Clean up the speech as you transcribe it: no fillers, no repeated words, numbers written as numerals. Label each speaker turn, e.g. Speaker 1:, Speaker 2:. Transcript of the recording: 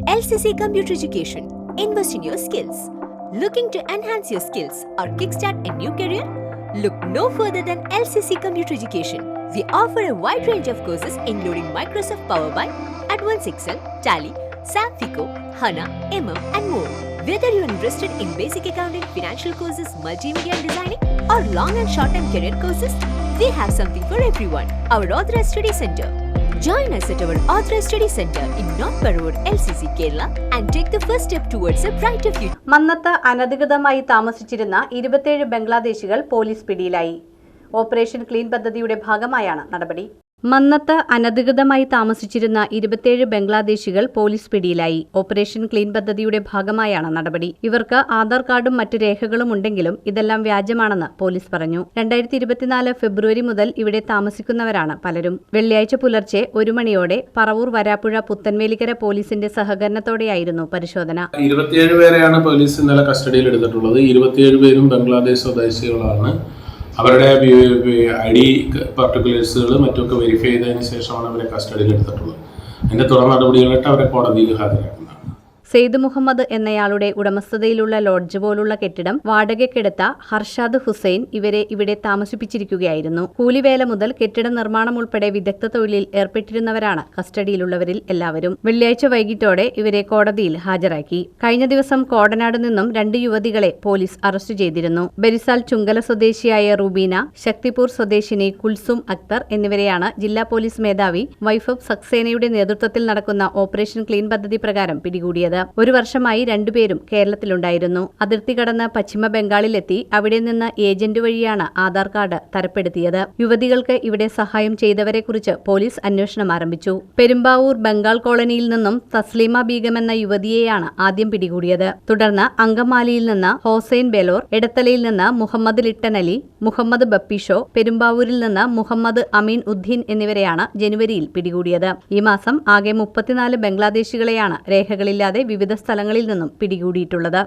Speaker 1: LCC Computer Education. Invest in your skills. Looking to enhance your skills or kickstart a new career? Look no further than LCC Computer Education. We offer a wide range of courses including Microsoft Power BI, Advanced Excel, Tally, SAP FICO, HANA, and more. Whether you are interested in basic accounting, financial courses, multimedia and designing, or long and short-term career courses, we have something for everyone. Our Authorized Study Center. Join us at our Authorized Study Center in North Parur, LCC, Kerala and take the first step towards a brighter future.
Speaker 2: Mannath അനധികൃതമായി താമസിച്ചിരുന്ന 27 ബംഗ്ലാദേശികൾ police പിടിയിലായി. Operation clean പദ്ധതിയുടെ ഭാഗമായാണ് നടപടി. മന്നത്ത് അനധികൃതമായി താമസിച്ചിരുന്ന 27 ബംഗ്ലാദേശികൾ police പിടിയിലായി. Operation clean പദ്ധതിയുടെ ഭാഗമായാണ് നടപടി. ഇവർക്ക് ആധാർ കാർഡും മറ്റ് രേഖകളും ഉണ്ടെങ്കിലും ഇതെല്ലാം വ്യാജമാണെന്ന് പോലീസ് പറഞ്ഞു. 2024 ഫെബ്രുവരി മുതൽ ഇവിടെ താമസിക്കുന്നവരാണ് പലരും. വെള്ളിയാഴ്ച പുലർച്ചെ 1 മണിയോടെ പറവൂർ വരാപ്പുഴ പുത്തൻവേലിക്കര പോലീസിന്റെ സഹകരണത്തോടെയായിരുന്നു പരിശോധന.
Speaker 3: 27 പേരെയാണ് പോലീസ് ഇന്നലെ കസ്റ്റഡിയിൽ എടുത്തിട്ടുള്ളത്. 27 പേരും ബംഗ്ലാദേശ് സ്വദേശികളാണ്. അവരുടെ ID പർട്ടിക്കുലേഴ്സുകൾ മറ്റൊക്കെ വെരിഫൈ ചെയ്തതിന് ശേഷമാണ് അവരെ കസ്റ്റഡിയിൽ എടുത്തിട്ടുള്ളത്. അതിന്റെ തുടർ നടപടികളായിട്ട് അവരെ കോടതിയിൽ ഹാജരാക്കുന്നത്.
Speaker 2: സെയ്ദ് മുഹമ്മദ് എന്നയാളുടെ ഉടമസ്ഥതയിലുള്ള ലോഡ്ജ് പോലുള്ള കെട്ടിടം വാടകയ്ക്കെടുത്ത ഹർഷാദ് ഹുസൈൻ ഇവരെ ഇവിടെ താമസിപ്പിച്ചിരിക്കുകയായിരുന്നു. കൂലിവേല മുതൽ കെട്ടിട നിർമ്മാണം ഉൾപ്പെടെ വിദഗ്ധ തൊഴിലിൽ ഏർപ്പെട്ടിരുന്നവരാണ് കസ്റ്റഡിയിലുള്ളവരിൽ എല്ലാവരും. വെള്ളിയാഴ്ച വൈകിട്ടോടെ ഇവരെ കോടതിയിൽ ഹാജരാക്കി. കഴിഞ്ഞ ദിവസം കോടനാട് നിന്നും 2 യുവതികളെ പോലീസ് അറസ്റ്റ് ചെയ്തിരുന്നു. ബരിസാൽ ചുങ്കല സ്വദേശിയായ റുബീന, ശക്തിപൂർ സ്വദേശിനി കുൽസും അക്തർ എന്നിവരെയാണ് ജില്ലാ പോലീസ് മേധാവി വൈഫബ് സക്സേനയുടെ നേതൃത്വത്തിൽ നടക്കുന്ന ഓപ്പറേഷൻ ക്ലീൻ പദ്ധതി പ്രകാരം പിടികൂടിയത്. 1 വർഷമായി 2 പേരും കേരളത്തിലുണ്ടായിരുന്നു. അതിർത്തി കടന്ന് പശ്ചിമ ബംഗാളിലെത്തി അവിടെ നിന്ന് ഏജന്റ് വഴിയാണ് ആധാർ കാർഡ് തരപ്പെടുത്തിയത്. യുവതികൾക്ക് ഇവിടെ സഹായം ചെയ്തവരെക്കുറിച്ച് പോലീസ് അന്വേഷണം ആരംഭിച്ചു. പെരുമ്പാവൂർ ബംഗാൾ കോളനിയിൽ നിന്നും തസ്ലീമ ബീഗം എന്ന യുവതിയെയാണ് ആദ്യം പിടികൂടിയത്. തുടർന്ന് അങ്കമാലിയിൽ നിന്ന് ഹോസൈൻ ബെലോർ, എടത്തലയിൽ നിന്ന് മുഹമ്മദ് ലിട്ടനലി, മുഹമ്മദ് ബപ്പിഷോ, പെരുമ്പാവൂരിൽ നിന്ന് മുഹമ്മദ് അമീൻ ഉദ്ദീൻ എന്നിവരെയാണ് ജനുവരിയിൽ പിടികൂടിയത്. ഈ മാസം ആകെ 34 ബംഗ്ലാദേശികളെയാണ് രേഖകളില്ലാതെ വിവിധ സ്ഥലങ്ങളിൽ നിന്നും പിടികൂടിയിട്ടുള്ളത്.